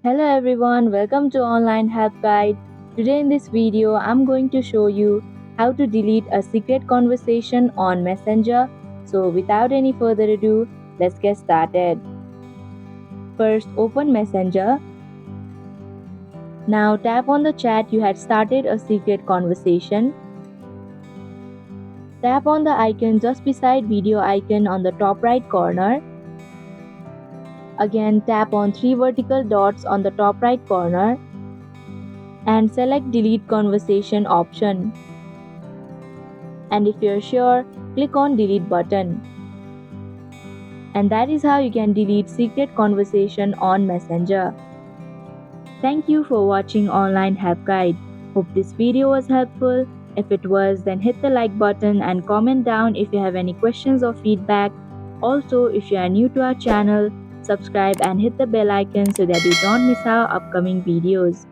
Hello everyone, welcome to Online Help Guide. Today in this video, I'm going to show you how to delete a secret conversation on Messenger. So without any further ado, let's get started. First, open Messenger. Now tap on the chat you had started a secret conversation. Tap on the icon just beside video icon on the top right corner. Again, tap on three vertical dots on the top right corner and select delete conversation option. And if you're sure, click on delete button. And that is how you can delete secret conversation on Messenger. Thank you for watching Online Help Guide. Hope this video was helpful. If it was, then hit the like button and comment down if you have any questions or feedback. Also, if you are new to our channel, subscribe and hit the bell icon so that you don't miss our upcoming videos.